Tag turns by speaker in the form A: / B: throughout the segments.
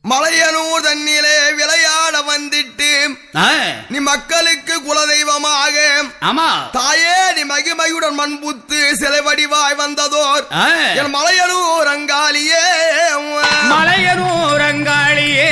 A: மலையனூர் தண்ணிலே விளையாட வந்துட்டு நீ மக்களுக்கு குலதெய்வமாக தாயே நீ மகிமையுடன் மண்புத்து சிலை வடிவாய் வந்ததோர் என் மலையனூர் அங்காளியே
B: மலையனூர் அங்காளியே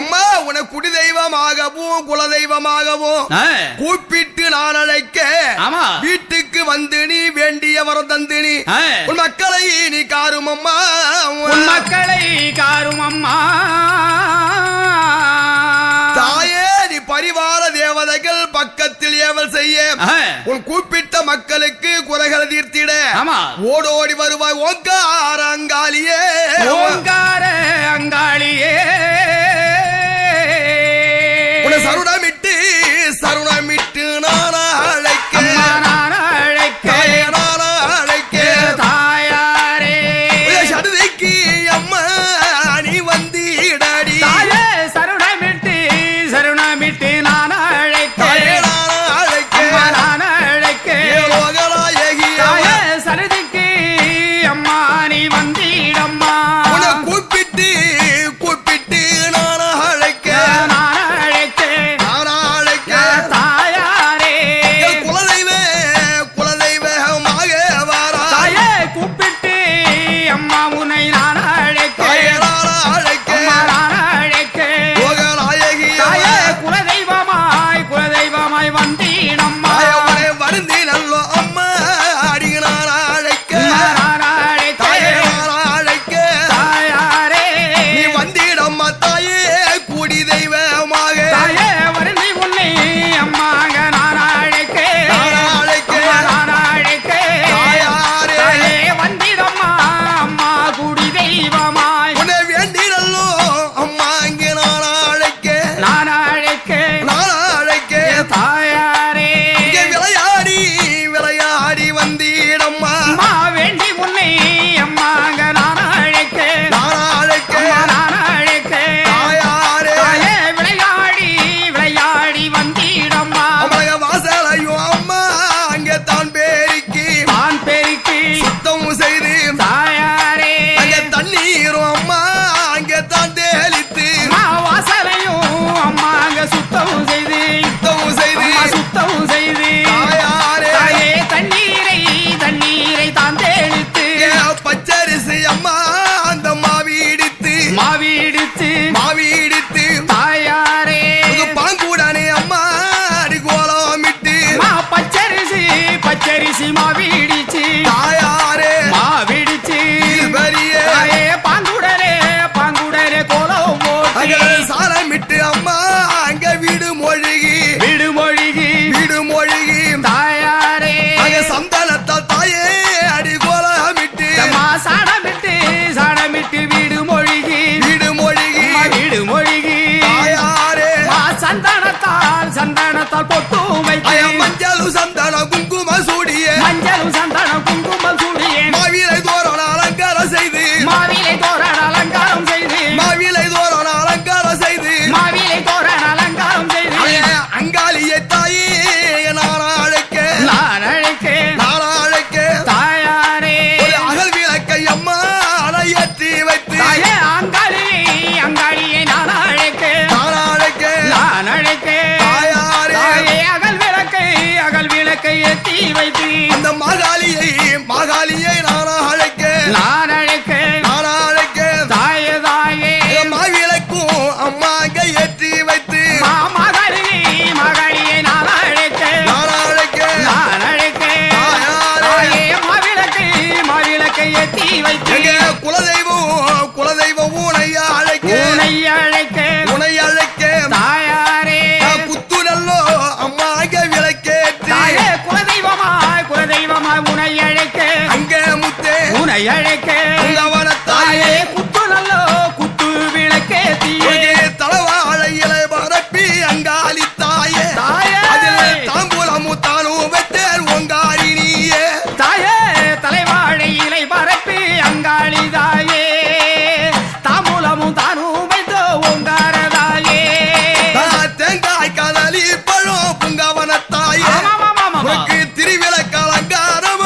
A: அம்மா உன குடி தெய்வமாகவும் குலதெய்வமாகவும் கூப்பிட்டு நான் அழைக்க வீட்டுக்கு வந்து நீ வேண்டிய வரம் தந்து நீ உன் மக்களை நீ காரும் அம்மா
B: உன் மக்களை காரும் அம்மா
A: தாயே நீ பரிவார தேவதைகள் பக்கத்தில் ஏவல் செய்ய உன் கூப்பிட்ட மக்களுக்கு குறைகள் தீர்த்திட ஓடோடி வருவாய் ஓங்கார அங்காளியே
B: ஓங்கார அங்காளியே
A: சருணமிட்டு சருணமிட்டு நான் அழைக்க
B: தாயாரே
A: சடுதிக்கு அம்மா நீ வந்திடாடி
B: சருணமிட்டு சருணமிட்டு நான் அழைக்க சருதிக்கு அம்மா நீ வந்திடம்மா
A: கூப்பிட்டு கூப்பிட்டு நான் அழைக்க
B: பச்சரிசி மாவிடிச்சு
A: தாயாரே
B: மாவிடிச்சு பாங்குடரே பாங்குடரே கோலம் போட்டு
A: சாரமிட்டு அம்மா அங்க வீடு மொழிகி
B: தாயாரே
A: சந்தனத்தால் தாயே அடி கோலமிட்டு
B: சாடமிட்டு வீடு மொழிகி
A: தாயாரே
B: சந்தனத்தால் பொட்டு வைத்து
A: மஞ்சள் சந்தனம் குங்குமம் சூடிய மாவிலை தோரண அலங்காரம் செய்து அங்காளியை தாயே நான் அழைக்க
B: தாயாரே
A: அகல் விளக்கை அம்மா ஏற்றி வைத்து
B: அங்காளியை நான் அழைக்க
A: தாயாரே
B: அகல் விளக்கை ஏற்றி வைத்து
A: அந்த மாகாளியை நான் அழைக்க
B: தாயே
A: மாவிளக்கும் அம்மா அங்க ஏற்றி வைத்து
B: மகளியை நான் அழைக்க மாவிளக்கை ஏற்றி வைத்து
A: குலதெய்வம் உனை அழைக்க
B: தாயாரே
A: புத்துடல்லோ அம்மா அங்க விளக்கேற்றி
B: குலதெய்வமாய் உனை அழைக்க
A: அங்க முத்தே
B: உனை அழைக்க
A: தாயே
B: குத்து நல்லோ குத்து விளக்கேற்றி
A: தலவாழையில பரப்பி அங்காளி தாயே தாம்பூலமு தானும் வைத்தேன் ஒங்காரி நீயே
B: தாயே தலைவாழை இலை பரப்பி அங்காளி தாயே தாம்பூலமும் தானும் வைத்தோ ஓங்காரதாயே
A: தேங்காய் கதலி பழம் புங்கவன தாயே திருவிளக்க அலங்காரம்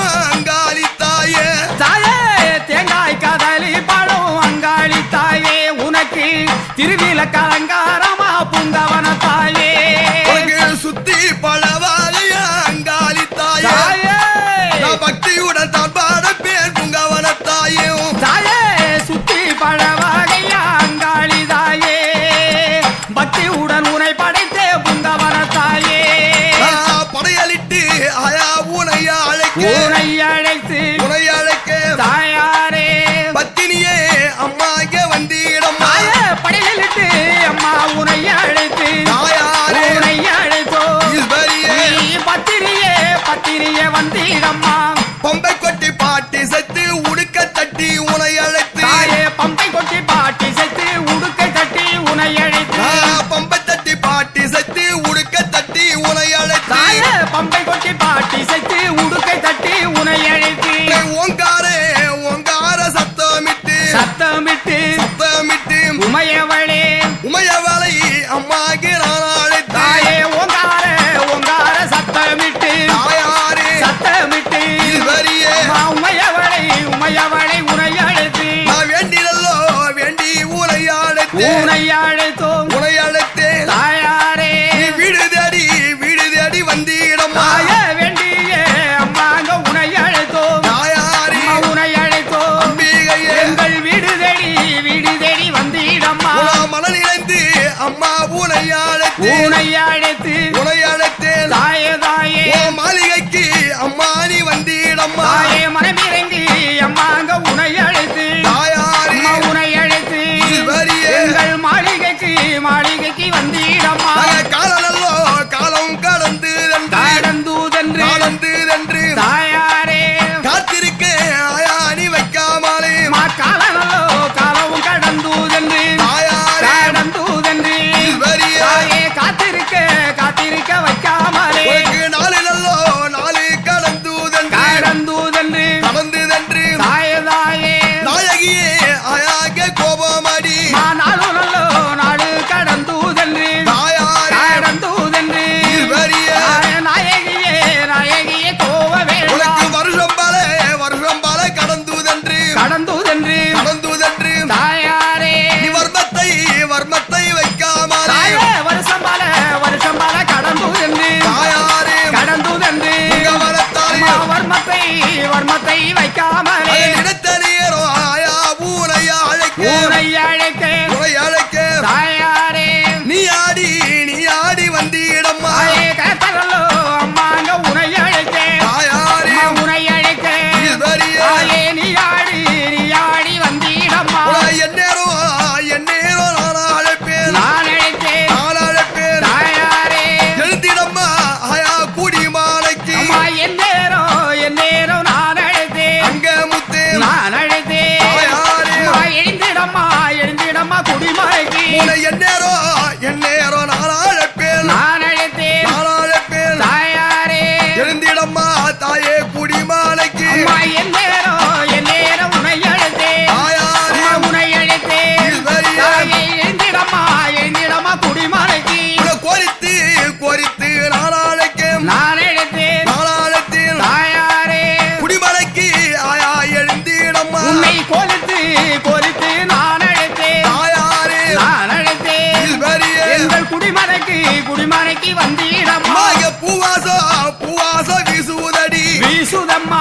A: ஆயா உனையா அழைக்க
B: உனை அழைத்து
A: உனை அழைக்க
B: தாயாரே
A: பத்தினியே அம்மா இங்க வந்திடம்மா
B: தாய படையிலிட்டு அம்மா உனை அழைத்து
A: தாயாரே
B: உனை அழைத்தோ
A: ஈஸ்வரியே
B: நீ பத்திரியே வந்தீரம்மா
A: பம்பை கொட்டி பாட்டி செத்து உடுக்க தட்டி உனை அழைத்து
B: தாயே பம்பை கொட்டி பாட்டி செத்து உடுக்கை தட்டி உனை அழைத்து
A: பம்பை தட்டி பாட்டி செத்து உடுக்க தட்டி உனை அழைத்து
B: தாயே பம்பை கொட்டி பாட்டி செத்து உடுக்கை தட்டி உனை அழைத்து
A: ஓங்கார சத்தமிட்டு
B: சத்தமிட்டு
A: சத்தமிட்டு
B: உமையவளே
A: உமையவளை அம்மாக்கு நான் அழைத்து
B: தாயே ஓங்கார சத்தமிட்டு
A: தாயாரே
B: சத்தமிட்டு
A: ஈஸ்வரியே
B: அம்மா உமையவளை உனை அழைத்து
A: நான் வேண்டினல்லோ வேண்டி உனை அழைத்து
B: உனை அழைத்தோம்
A: உனை அழைத்தேன்
B: தாயாரே
A: நீ வீடு தேடி வந்தீடம்மா
B: தாயே வேண்டியே அம்மாங்க உனை அழைத்தோம்
A: தாயாரே
B: அம்மா உனை அழைத்தோம்
A: அம்பிகையே
B: எங்கள் வீடு தேடி வந்தீடம்மா
A: மனநிலை அம்மா உனை அழைத்து
B: உனை அழைத்து
A: உனை அழைத்தேன்
B: தாயே
A: ஓ மாளிகைக்கு அம்மா நீ வந்தீடம்மா
B: தாயே மனமிறங்கி அம்மாங்க உனை அழைத்து
A: தாயாரே
B: அம்மா உனை அழைத்து
A: ஈஸ்வரியே
B: எங்கள் மாளிகைக்கு வந்தீடம்மா
A: காலம் காலம்
B: கடந்தூதென்று
A: கடந்து
B: தாயாரே
A: காத்திருக்க ஆயா நீ வைக்காமலே
B: காலநல்லோ காலவும் கடந்தூதென்று
A: தாயாரே
B: கடந்தூதென்று
A: ஈஸ்வரியே
B: தாயே காத்திருக்க வைக்காமலே
A: உனக்கு நாலு நல்லோ நாலு கடந்தூதன்று
B: கடந்தூதென்று தாயே
A: நாயகியே ஆயாக கோபமாடி
B: நாடு நல்லோ நாடு கடந்தூதென்று
A: தாயாரே
B: கடந்தூதென்று
A: ஈஸ்வரியே
B: நாயகியே கோவ
A: உனக்கு
B: வேண்டாம்
A: வருஷம் பல கடந்தூதன்று
B: கடந்தூதென்று தாயாரே
A: நீ வர்மத்தை வைக்காமலே
B: தாயே வருஷம் பல கடந்தூதென்று
A: தாயாரே
B: கடந்தூதென்று
A: வரத்தாலே
B: வர்மத்தை வைக்காமலே
A: நினைத்த நேரம் ஆயா ஊனை அழைக்க
B: தாயாரே
A: நீ ஆடி வந்தீடம்மா
B: தாயே கத்தரல்லோ அம்மாங்க உனை அழைத்தேன்
A: தாயாரே
B: உனை அழைத்தேன்
A: ஈஸ்வரியே
B: தாயே நீ ஆடி வந்தீடம்மா
A: எந்நேரம் நான் அழைப்பேன்
B: நான் அழைத்தேன் தாயாரே
A: எழுந்திடம்மா ஆயா குடிமாலைக்கு
B: அம்மா என் நேரம் நான் அழைத்தேன்
A: அங்க முத்தேன்
B: நான் அழைத்தேன்
A: தாயாரே
B: அம்மா எழுந்திடம்மா குடிமலைக்கு
A: உன்னை எந்நேரம் நான் அழைப்பேன்
B: நான் அழைத்தேன் தாயாரே
A: எழுந்திடம்மா தாயே குடிமாலைக்கு
B: அம்மா என் நேரம் உனை அழைத்தேன்
A: தாயாரே
B: அம்மா உனை அழைத்தேன்
A: ஈஸ்வரியே
B: தாயே எழுந்திடம்மா குடிமலைக்கு
A: உன்னை கோரித்து நான் அழைக்கேன்
B: நான் அழைத்தேன் தாயாரே
A: குடிமலைக்கு ஆயா எழுந்திடம்மா
B: உன்னை கோரித்து நான் அழைத்தேன்
A: தாயாரே
B: நான் அழைத்தேன்
A: ஈஸ்வரியே
B: எங்கள் குடிமலைக்கு வந்தீடம்மா
A: பூவாசம் வீசுவதடி
B: வீசுதம்மா